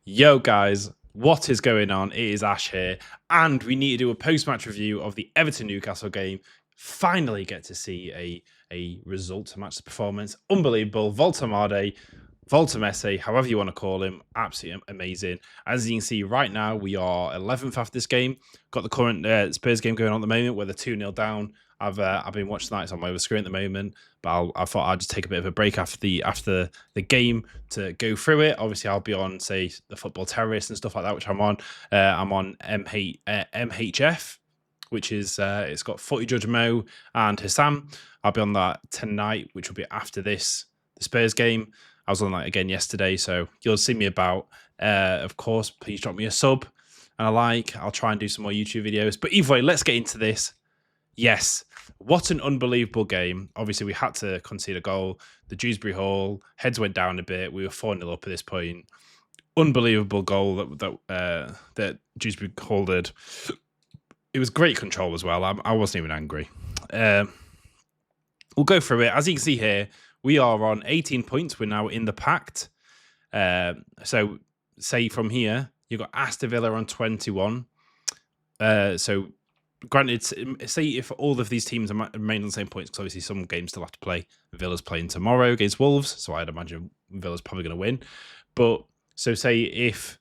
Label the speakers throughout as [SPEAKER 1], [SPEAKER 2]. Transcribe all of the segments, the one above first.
[SPEAKER 1] Yo, guys, what is going on? It is Ash here, and we need to do a post-match review of the Everton Newcastle game. Finally, get to see a result to match the performance. Unbelievable. Volta Marde, Volta Messi, however you want to call him, absolutely amazing. As you can see right now, we are 11th after this game. Got the current Spurs game going on at the moment, where they're 2-0 down. I've been watching that. It's on my other screen at the moment, but I thought I'd just take a bit of a break after the game to go through it. Obviously, I'll be on, say, the Football Terrorists and stuff like that, which I'm on. I'm on MHF, which is it's got Footy Judge Mo and Hassam. I'll be on that tonight, which will be after the Spurs game. I was on that again yesterday, so you'll see me about. Of course, please drop me a sub and a like. I'll try and do some more YouTube videos. But either way, let's get into this. Yes, what an unbelievable game. Obviously, we had to concede a goal. The Dewsbury Hall, heads went down a bit. We were 4-0 up at this point. Unbelievable goal that Dewsbury Hall did. It was great control as well. I wasn't even angry. We'll go through it. As you can see here, we are on 18 points. We're now in the pact. So, say from here, you've got Aston Villa on 21. So, granted, say if all of these teams remain on the same points, because obviously some games still have to play. Villa's playing tomorrow against Wolves, so I'd imagine Villa's probably going to win. But, so say if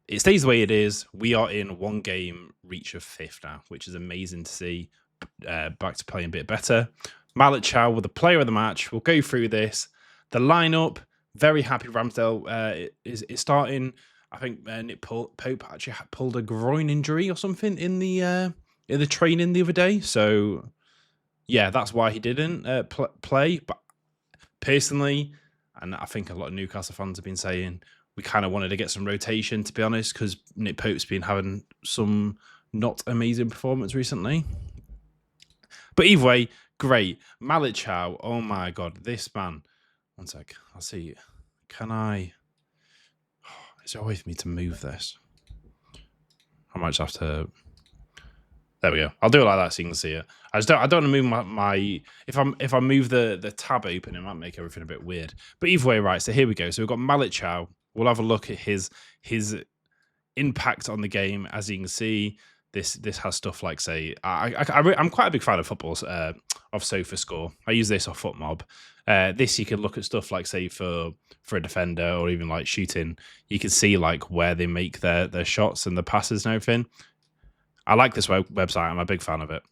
[SPEAKER 1] it stays the way it is, we are in one game reach of 5th now, which is amazing to see. Back to playing a bit better. Malik Chow with the player of the match. We'll go through this. The lineup, very happy Ramsdale is starting. I think Nick Pope actually pulled a groin injury or something in the training the other day. So, yeah, that's why he didn't play. But personally, and I think a lot of Newcastle fans have been saying, we kind of wanted to get some rotation, to be honest, because Nick Pope's been having some not amazing performance recently. But either way, great. Malik Chow, oh my God, this man. One sec, I'll see. Can I? Is there a way for me to move this? I might just have to. There we go. I'll do it like that so you can see it. I don't want to move my if I move the tab open, it might make everything a bit weird. But either way, right. So here we go. So we've got Malik Chow. We'll have a look at his impact on the game. As you can see, this has stuff like, say, I'm quite a big fan of football, of SofaScore. I use this off FootMob. This you can look at stuff like, say, for a defender or even like shooting. You can see like where they make their shots and the passes and everything. I like this website. I'm a big fan of it.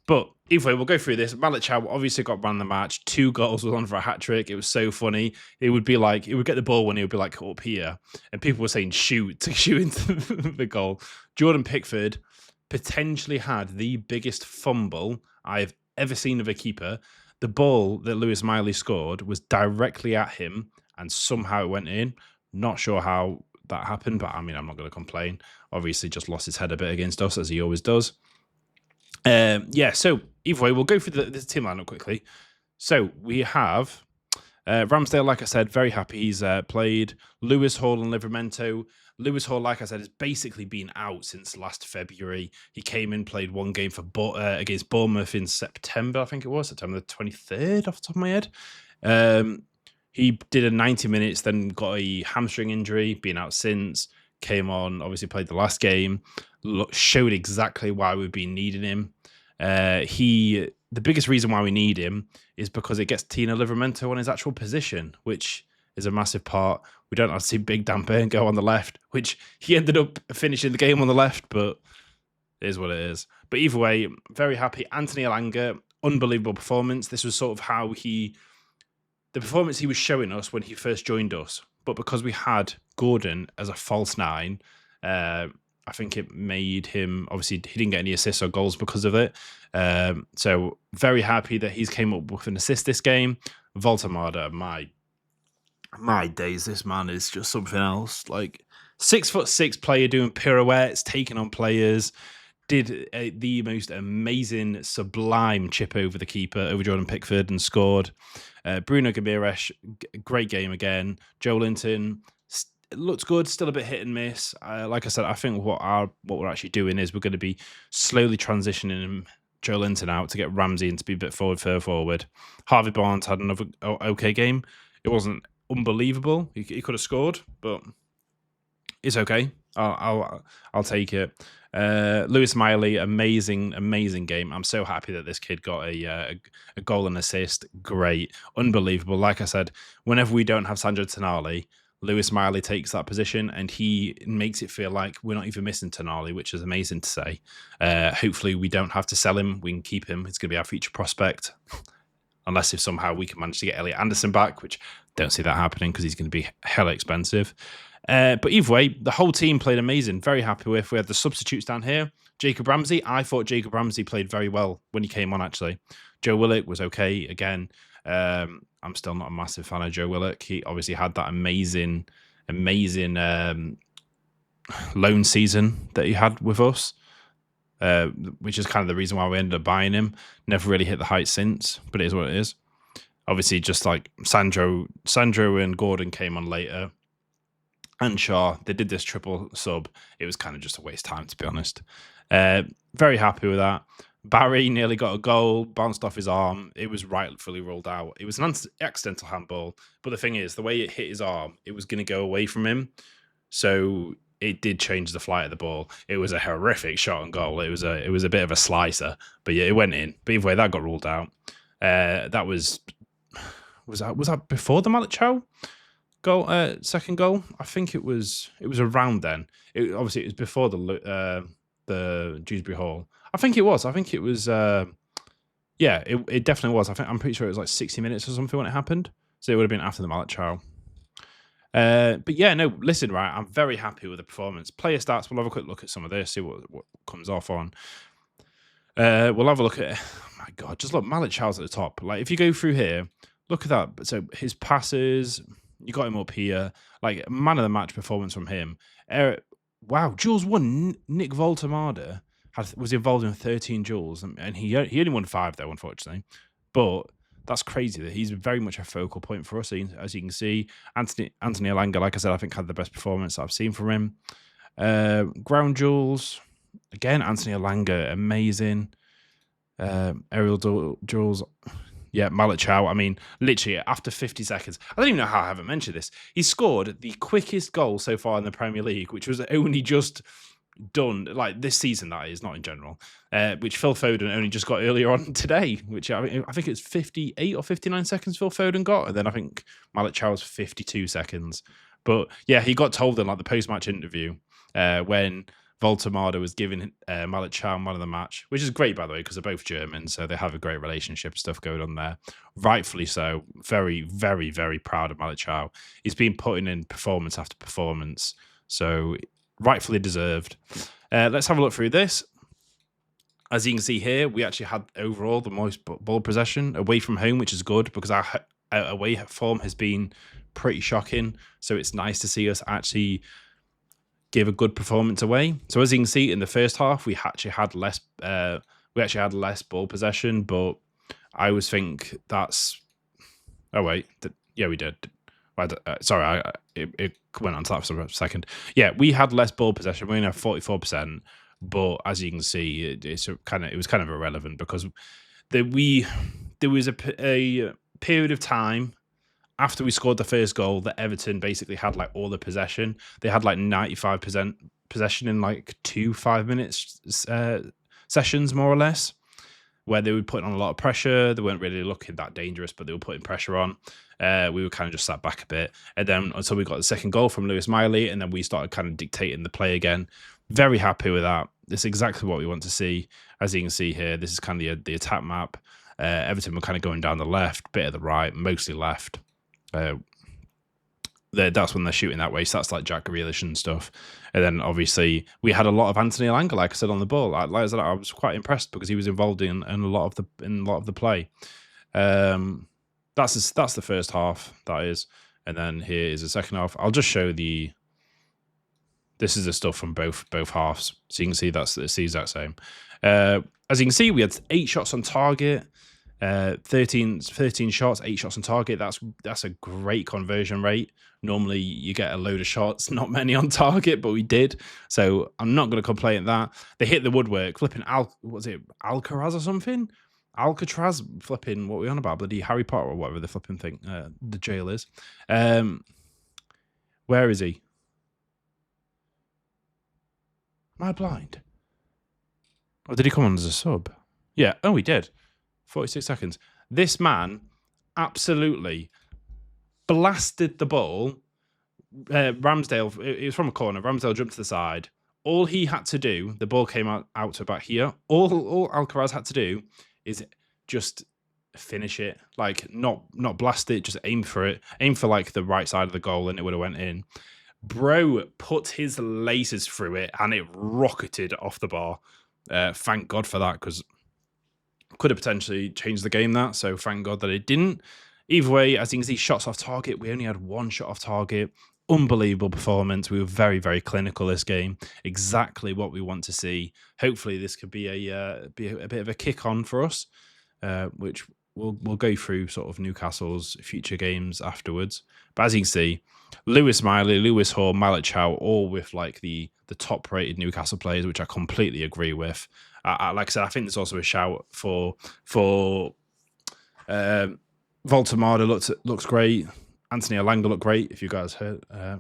[SPEAKER 1] But either way, we'll go through this. Malik Chow obviously got man of the match. 2 goals, was on for a hat trick. It was so funny. It would be like, it would get the ball when it would be like up here. And people were saying shoot into the goal. Jordan Pickford potentially had the biggest fumble I've ever seen of a keeper. The ball that Lewis Miley scored was directly at him and somehow it went in. Not sure how that happened, but I mean, I'm not going to complain. Obviously, just lost his head a bit against us, as he always does. Yeah, so either way, we'll go through the team lineup quickly. So we have Ramsdale, like I said, very happy he's played. Lewis Hall and Livramento. Lewis Hall, like I said, has basically been out since last February. He came in, played one game for against Bournemouth in September, I think it was, September the 23rd, off the top of my head. He did a 90 minutes, then got a hamstring injury, been out since, came on, obviously played the last game, showed exactly why we've been needing him. The biggest reason why we need him is because it gets Tino Livramento on his actual position, which is a massive part. We don't have to see Big Dan Burn go on the left, which he ended up finishing the game on the left, but it is what it is. But either way, very happy. Anthony Elanga, unbelievable performance. This was sort of how the performance he was showing us when he first joined us. But because we had Gordon as a false 9, I think it made him, obviously he didn't get any assists or goals because of it. So very happy that he's came up with an assist this game. Volta Marde, my days, this man is just something else. Like 6'6" player doing pirouettes, taking on players. Did the most amazing, sublime chip over the keeper, over Jordan Pickford, and scored. Bruno Guimaraes, great game again. Joe Linton looked good, still a bit hit and miss. Like I said, I think what we're actually doing is we're going to be slowly transitioning Joe Linton out to get Ramsey in to be a bit further forward. Harvey Barnes had another okay game. It wasn't unbelievable. He could have scored, but It's okay. I'll take it. Lewis Miley, amazing game. I'm so happy that this kid got a goal and assist. Great, unbelievable. Like I said, whenever we don't have Sandro Tonali, Lewis Miley takes that position and he makes it feel like we're not even missing Tonali, which is amazing to say. Hopefully, we don't have to sell him. We can keep him. It's going to be our future prospect. Unless if somehow we can manage to get Elliot Anderson back, which don't see that happening because he's going to be hella expensive. But either way, the whole team played amazing. Very happy with. We had the substitutes down here. Jacob Ramsey. I thought Jacob Ramsey played very well when he came on, actually. Joe Willock was okay again. I'm still not a massive fan of Joe Willock. He obviously had that amazing loan season that he had with us. Which is kind of the reason why we ended up buying him. Never really hit the heights since, but it is what it is. Obviously, just like Sandro and Gordon came on later, and Shaw, they did this triple sub. It was kind of just a waste of time, to be honest. Very happy with that. Barry nearly got a goal, bounced off his arm. It was rightfully ruled out. It was an accidental handball, but the thing is, the way it hit his arm, it was going to go away from him. So it did change the flight of the ball. It was a horrific shot on goal. It was a bit of a slicer, but yeah, it went in. But either way, that got ruled out. That was that before the Malik Chow goal, second goal? I think it was around then. Obviously, it was before the Dewsbury Hall. I think it was. Yeah, it definitely was. I'm pretty sure it was like 60 minutes or something when it happened. So it would have been after the Malik Chow. But yeah, no, listen, right, I'm very happy with the performance. Player stats, we'll have a quick look at some of this, see what comes off on. We'll have a look at, oh my God, just look, Malik Chow's at the top. Like, if you go through here, look at that. So his passes, you got him up here, like, man of the match performance from him. Wow, Jules won. Nick Voltamada was involved in 13 duels, and he only won 5, though, unfortunately. But that's crazy that he's very much a focal point for us, as you can see. Anthony Alanga, like I said, I think had the best performance I've seen from him. Ground duels, again, Anthony Alanga, amazing. Aerial duels, yeah, Malik Chow. I mean, literally, after 50 seconds, I don't even know how I haven't mentioned this. He scored the quickest goal so far in the Premier League, which was only just done, like this season, that is, not in general, which Phil Foden only just got earlier on today, which I think it's 58 or 59 seconds Phil Foden got, and then I think Malik Chow was 52 seconds. But yeah, he got told in like the post-match interview when Voltamada was giving Malik Chow man of the match, which is great, by the way, because they're both German, so they have a great relationship, stuff going on there. Rightfully so. Very, very, very proud of Malik Chow. He's been putting in performance after performance, so rightfully deserved. Let's have a look through this. As you can see here, we actually had overall the most ball possession away from home, which is good because our away form has been pretty shocking. So it's nice to see us actually give a good performance away. So as you can see in the first half, we actually had less. We actually had less ball possession, but I always think that's. Oh wait, yeah, we did. Sorry, it went on to that for a second. Yeah, we had less ball possession. We only have 44%, but as you can see, it was kind of irrelevant because there was a period of time after we scored the first goal that Everton basically had like all the possession. They had like 95% possession in like 2 5-minute sessions, more or less, where they were putting on a lot of pressure. They weren't really looking that dangerous, but they were putting pressure on. We were kind of just sat back a bit. And then until we got the second goal from Lewis Miley, and then we started kind of dictating the play again. Very happy with that. This is exactly what we want to see. As you can see here, this is kind of the attack map. Everton were kind of going down the left, bit of the right, mostly left. That's when they're shooting that way. So that's like Jack Grealish and stuff. And then obviously we had a lot of Anthony Alanga, like I said, on the ball. Like I said, I was quite impressed because he was involved in a lot of the play. That's the first half, that is. And then here is the second half. I'll just show this is the stuff from both halves. So you can see it's the exact same. As you can see, we had 8 shots on target. 13 shots, 8 shots on target. That's a great conversion rate. Normally you get a load of shots, not many on target, but we did. So I'm not going to complain at that. They hit the woodwork, flipping Alcaraz or something? Alcatraz, flipping, what are we on about? Bloody Harry Potter or whatever the flipping thing, the jail is. Where is he? Am I blind? Or did he come on as a sub? Yeah. Oh, he did. 46 seconds. This man absolutely blasted the ball. Ramsdale, it was from a corner. Ramsdale jumped to the side. All he had to do, the ball came out to about here. All Alcaraz had to do is just finish it. Like, not blast it, just aim for it. Aim for, like, the right side of the goal, and it would have went in. Bro put his laces through it, and it rocketed off the bar. Thank God for that, because could have potentially changed the game, that. So thank God that it didn't. Either way, as you can see, shots off target. We only had one shot off target. Unbelievable performance. We were very, very clinical this game. Exactly what we want to see. Hopefully, this could be a bit of a kick on for us, which we'll go through sort of Newcastle's future games afterwards. But as you can see, Lewis Miley, Lewis Hall, Malik Chow, all with like the top rated Newcastle players, which I completely agree with. Like I said, I think there's also a shout for Voltemada looks great. Anthony Elanga looked great. If you guys heard, I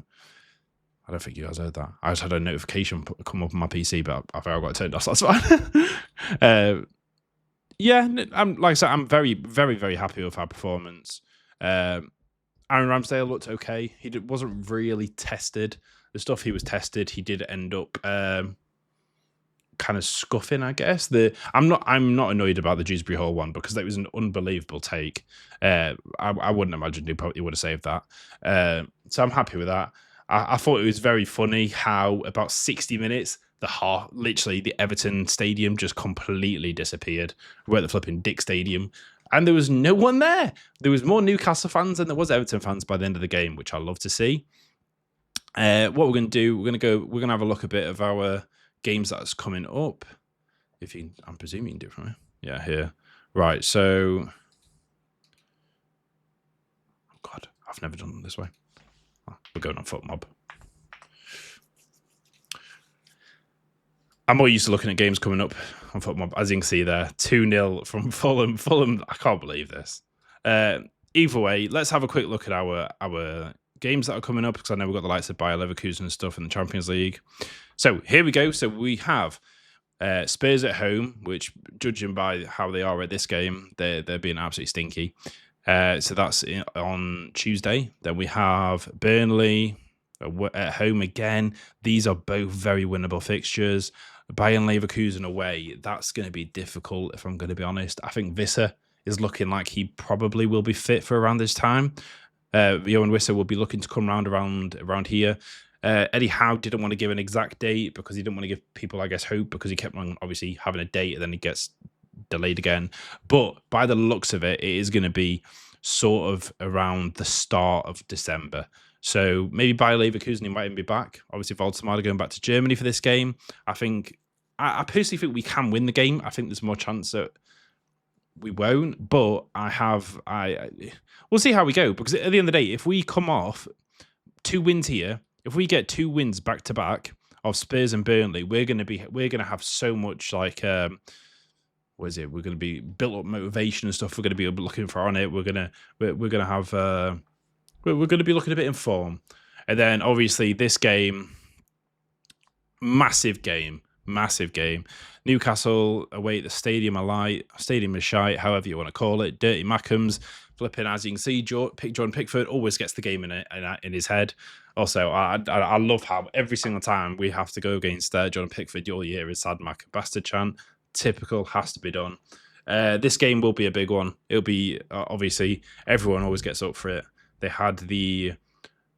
[SPEAKER 1] don't think you guys heard that. I just had a notification come up on my PC, but I think I got it turned off. So that's fine. Yeah, like I said, I'm very, very, very happy with our performance. Aaron Ramsdale looked okay. He wasn't really tested. The stuff he was tested, he did end up kind of scuffing, I guess. I'm not annoyed about the Dewsbury Hall one, because that was an unbelievable take. I wouldn't imagine he probably would have saved that. So I'm happy with that. I thought it was very funny how about 60 minutes, literally the Everton stadium just completely disappeared. We're at the flipping Dick Stadium, and there was no one there. There was more Newcastle fans than there was Everton fans by the end of the game, which I love to see. What we're going to do, we're going to have a look a bit of our games that's coming up. I'm presuming you can do it from here. Yeah, here. Right, so... Oh, God, I've never done it this way. Oh, we're going on FootMob. I'm more used to looking at games coming up on FootMob. As you can see there, 2-0 from Fulham. Fulham, I can't believe this. Either way, let's have a quick look at our games that are coming up, because I know we've got the likes of Bayer Leverkusen and stuff in the Champions League. So here we go. So we have Spurs at home, which, judging by how they are at this game, they're being absolutely stinky. So that's on Tuesday. Then we have Burnley at home again. These are both very winnable fixtures. Bayern Leverkusen away, that's going to be difficult, if I'm going to be honest. I think Visser is looking like he probably will be fit for around this time. Johan Wissa will be looking to come around here. Eddie Howe didn't want to give an exact date, because he didn't want to give people, I guess, hope, because he kept on obviously having a date and then he gets delayed again. But by the looks of it, it is going to be sort of around the start of December. So maybe Bayer Leverkusen, he might even be back. Obviously, Voltemada going back to Germany for this game. I personally think we can win the game. I think there's more chance that we won't, but we'll see how we go, because at the end of the day, if we come off 2 wins here, if we get 2 wins back to back of Spurs and Burnley, we're gonna have so much like what is it? We're gonna be built up motivation and stuff. We're gonna be looking for on it. We're gonna have we're gonna be looking a bit in form, and then obviously this game, massive game. Newcastle away at the Stadium of Light. Stadium of Shite, however you want to call it. Dirty Mackems. Flipping, as you can see, Jordan Pickford always gets the game in his head. Also, I love how every single time we have to go against Jordan Pickford, you'll hear his sad Mac bastard chant. Typical, has to be done. This game will be a big one. It'll be, obviously, everyone always gets up for it. They had the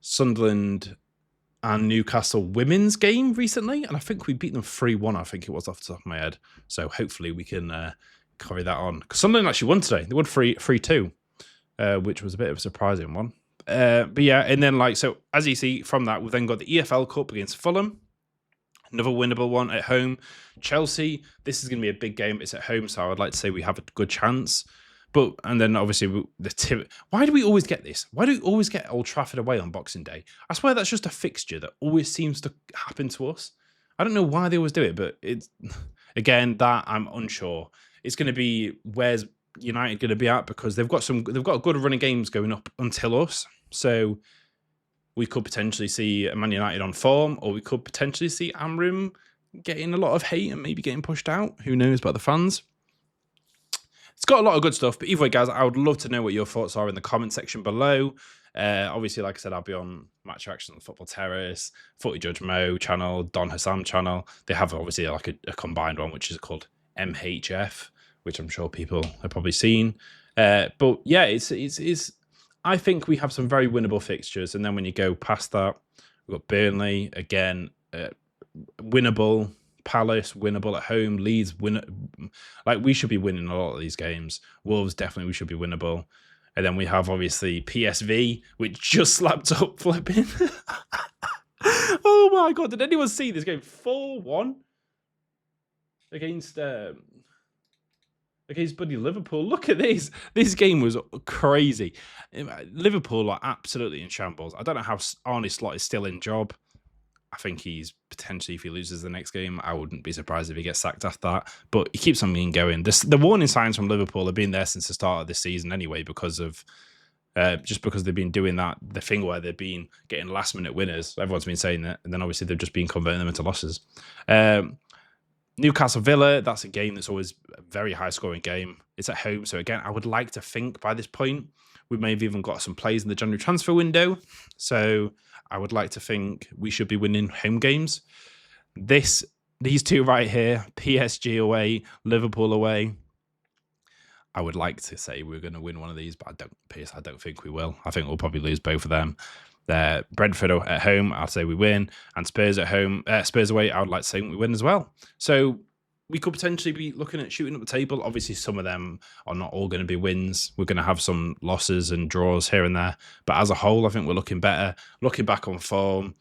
[SPEAKER 1] Sunderland and Newcastle women's game recently, and I think we beat them 3-1, I think it was, off the top of my head. So hopefully we can carry that on. Because Sunderland actually won today. They won 3-2, which was a bit of a surprising one. But yeah, and then so as you see from that, we've then got the EFL Cup against Fulham. Another winnable one at home. Chelsea, this is going to be a big game. It's at home, so I'd like to say we have a good chance. And then obviously why do we always get this? Why do we always get Old Trafford away on Boxing Day? I swear that's just a fixture that always seems to happen to us. I don't know why they always do it, but it's, again, that I'm unsure. It's going to be, where's United going to be at, because they've got a good run of games going up until us. So we could potentially see Man United on form, or we could potentially see Amrim getting a lot of hate and maybe getting pushed out. Who knows about the fans? It's got a lot of good stuff. But either way, guys, I would love to know what your thoughts are in the comment section below. Obviously, like I said, I'll be on Match Action, Football Terrace, Footy Judge Mo channel, Don Hassam channel. They have obviously like a combined one, which is called MHF, which I'm sure people have probably seen. But yeah, it's. I think we have some very winnable fixtures, and then when you go past that, we've got Burnley again, winnable. Palace winnable at home. Leeds like we should be winning a lot of these games. Wolves definitely we should be winnable. And then we have obviously PSV, which just slapped up flipping. Oh my god! Did anyone see this game? 4-1 against buddy Liverpool. Look at this. This game was crazy. Liverpool are absolutely in shambles. I don't know how Arne Slot is still in job. I think he's potentially, if he loses the next game, I wouldn't be surprised if he gets sacked after that. But he keeps on being going. The warning signs from Liverpool have been there since the start of this season anyway, because of just because they've been doing the thing where they've been getting last minute winners. Everyone's been saying that, and then obviously they've just been converting them into losses. Newcastle Villa, that's a game that's always a very high scoring game. It's at home, so again, I would like to think by this point we may have even got some plays in the January transfer window. So I would like to think we should be winning home games. These two right here, PSG away, Liverpool away. I would like to say we're going to win one of these, but I don't think we will. I think we'll probably lose both of them. Brentford at home, I'll say we win, and Spurs at home, Spurs away, I would like to say we win as well. So we could potentially be looking at shooting up the table. Obviously, some of them are not all going to be wins. We're going to have some losses and draws here and there. But as a whole, I think we're looking better. Looking back on form,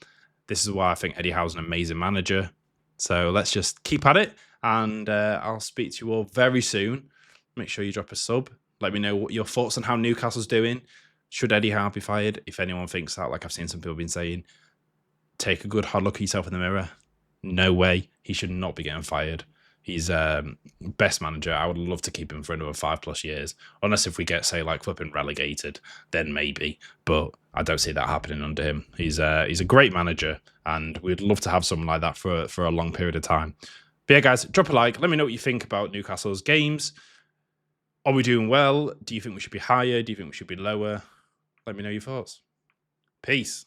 [SPEAKER 1] this is why I think Eddie Howe's an amazing manager. So let's just keep at it. And I'll speak to you all very soon. Make sure you drop a sub. Let me know what your thoughts on how Newcastle's doing. Should Eddie Howe be fired? If anyone thinks that, like I've seen some people been saying, take a good hard look at yourself in the mirror. No way. He should not be getting fired. He's best manager. I would love to keep him for another 5+ years. Unless if we get, say, like flipping relegated, then maybe. But I don't see that happening under him. He's a great manager, and we'd love to have someone like that for a long period of time. But yeah, guys, drop a like. Let me know what you think about Newcastle's games. Are we doing well? Do you think we should be higher? Do you think we should be lower? Let me know your thoughts. Peace.